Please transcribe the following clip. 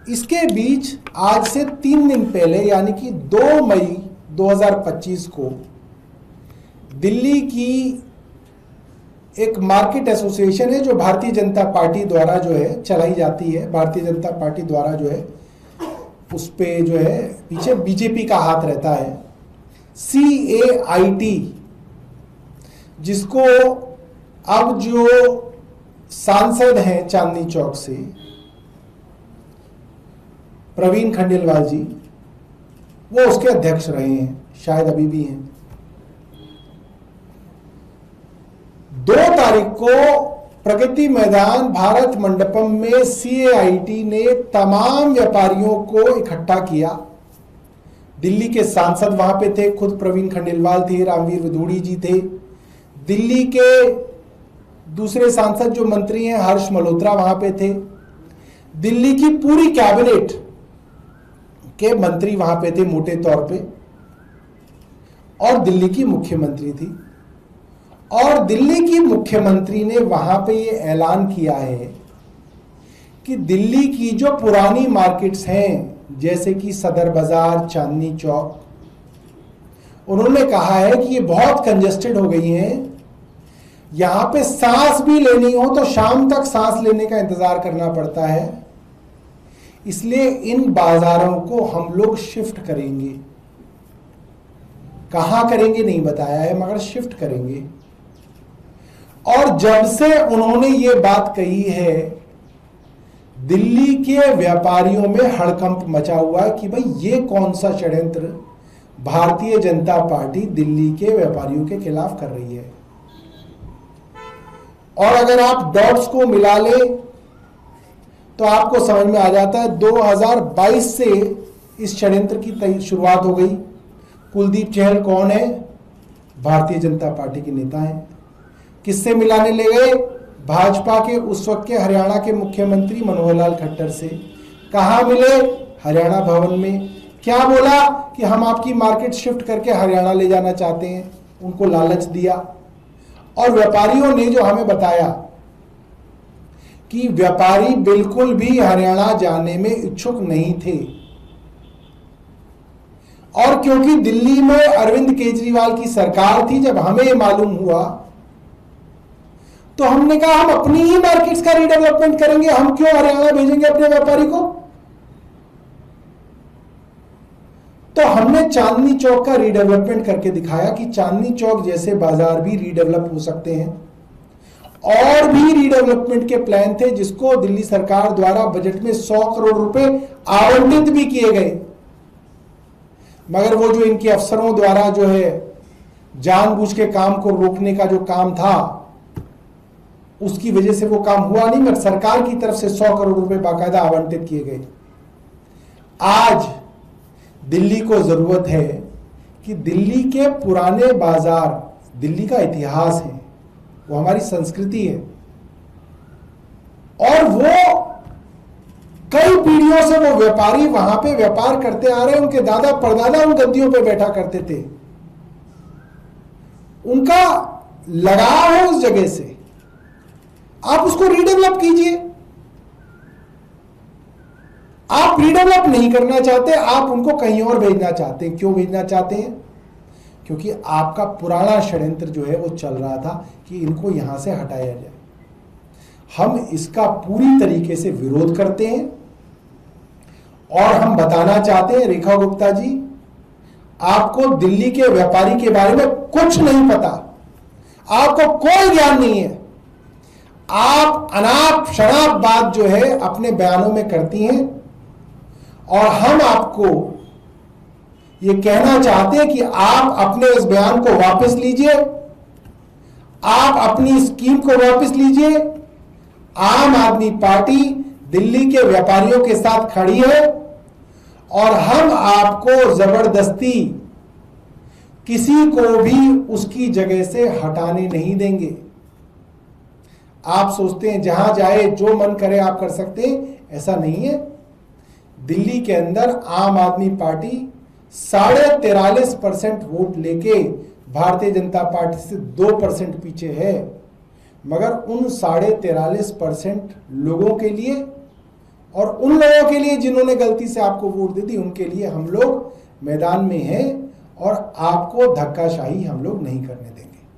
इसके बीच आज से 3 दिन पहले यानी कि 2 मई 2025 को दिल्ली की एक मार्केट एसोसिएशन है जो भारतीय जनता पार्टी द्वारा जो है चलाई जाती है, भारतीय जनता पार्टी द्वारा जो है उस पे जो है पीछे बीजेपी का हाथ रहता है, CAIT, जिसको अब जो सांसद हैं चांदनी चौक से प्रवीण खंडेलवाल जी, वो उसके अध्यक्ष रहे हैं, शायद अभी भी हैं। 2 तारीख को प्रगति मैदान भारत मंडपम में CAIT ने तमाम व्यापारियों को इकट्ठा किया। दिल्ली के सांसद वहां पे थे, खुद प्रवीण खंडेलवाल थे, रामवीर विधूड़ी जी थे, दिल्ली के दूसरे सांसद जो मंत्री हैं हर्ष मल्होत्रा वहां पे थे, दिल्ली की पूरी कैबिनेट के मंत्री वहां पे थे मोटे तौर पे, और दिल्ली की मुख्यमंत्री थी। और दिल्ली की मुख्यमंत्री ने वहां पे ये ऐलान किया है कि दिल्ली की जो पुरानी मार्केट्स हैं जैसे कि सदर बाजार, चांदनी चौक, उन्होंने कहा है कि ये बहुत कंजेस्टेड हो गई हैं, यहां पे सांस भी लेनी हो तो शाम तक सांस लेने का इंतजार करना पड़ता है, इसलिए इन बाजारों को हम लोग शिफ्ट करेंगे। कहां करेंगे नहीं बताया है, मगर शिफ्ट करेंगे। और जब से उन्होंने ये बात कही है, दिल्ली के व्यापारियों में हड़कंप मचा हुआ है कि भाई ये कौन सा षड्यंत्र भारतीय जनता पार्टी दिल्ली के व्यापारियों के खिलाफ कर रही है। और अगर आप डॉट्स को मिला ले तो आपको समझ में आ जाता है 2022 से इस षड्यंत्र की शुरुआत हो गई। कुलदीप चहल कौन है? भारतीय जनता पार्टी के नेता हैं। किससे मिलाने ले गए? भाजपा के उस वक्त के हरियाणा के मुख्यमंत्री मनोहर लाल खट्टर से। कहां मिले? हरियाणा भवन में। क्या बोला कि हम आपकी मार्केट शिफ्ट करके हरियाणा ले जाना चाहते हैं, उनको लालच दिया। और व्यापारियों ने जो हमें बताया कि व्यापारी बिल्कुल भी हरियाणा जाने में इच्छुक नहीं थे, और क्योंकि दिल्ली में अरविंद केजरीवाल की सरकार थी, जब हमें मालूम हुआ तो हमने कहा हम अपनी ही मार्केट्स का रीडेवलपमेंट करेंगे, हम क्यों हरियाणा भेजेंगे अपने व्यापारी को। तो हमने चांदनी चौक का रीडेवलपमेंट करके दिखाया कि चांदनी चौक जैसे बाजार भी रीडेवलप हो सकते हैं। और भी रीडेवलपमेंट के प्लान थे जिसको दिल्ली सरकार द्वारा बजट में 100 करोड़ रुपए आवंटित भी किए गए, मगर वो जो इनके अफसरों द्वारा जो है जानबूझ के काम को रोकने का जो काम था, उसकी वजह से वो काम हुआ नहीं, मगर सरकार की तरफ से 100 करोड़ रुपए बाकायदा आवंटित किए गए। आज दिल्ली को जरूरत है कि दिल्ली के पुराने बाजार, दिल्ली का इतिहास है, वो हमारी संस्कृति है, और वो कई पीढ़ियों से वो व्यापारी वहां पे व्यापार करते आ रहे हैं, उनके दादा परदादा उन गद्दियों पे बैठा करते थे, उनका लगाव है उस जगह से। आप उसको रीडेवलप कीजिए। आप रीडेवलप नहीं करना चाहते, आप उनको कहीं और भेजना चाहते हैं। क्यों भेजना चाहते हैं? क्योंकि आपका पुराना षड्यंत्र जो है वो चल रहा था कि इनको यहां से हटाया जाए। हम इसका पूरी तरीके से विरोध करते हैं, और हम बताना चाहते हैं रेखा गुप्ता जी, आपको दिल्ली के व्यापारी के बारे में कुछ नहीं पता, आपको कोई ज्ञान नहीं है। आप अनाप शनाप बात जो है अपने बयानों में करती हैं, और हम आपको ये कहना चाहते हैं कि आप अपने इस बयान को वापस लीजिए, आप अपनी स्कीम को वापस लीजिए। आम आदमी पार्टी दिल्ली के व्यापारियों के साथ खड़ी है, और हम आपको जबरदस्ती किसी को भी उसकी जगह से हटाने नहीं देंगे। आप सोचते हैं जहां जाए जो मन करे आप कर सकते हैं, ऐसा नहीं है। दिल्ली के अंदर आम आदमी पार्टी 43.5% वोट लेके भारतीय जनता पार्टी से 2% पीछे है, मगर उन 43.5% लोगों के लिए और उन लोगों के लिए जिन्होंने गलती से आपको वोट दे दी, उनके लिए हम लोग मैदान में हैं और आपको धक्काशाही हम लोग नहीं करने देंगे।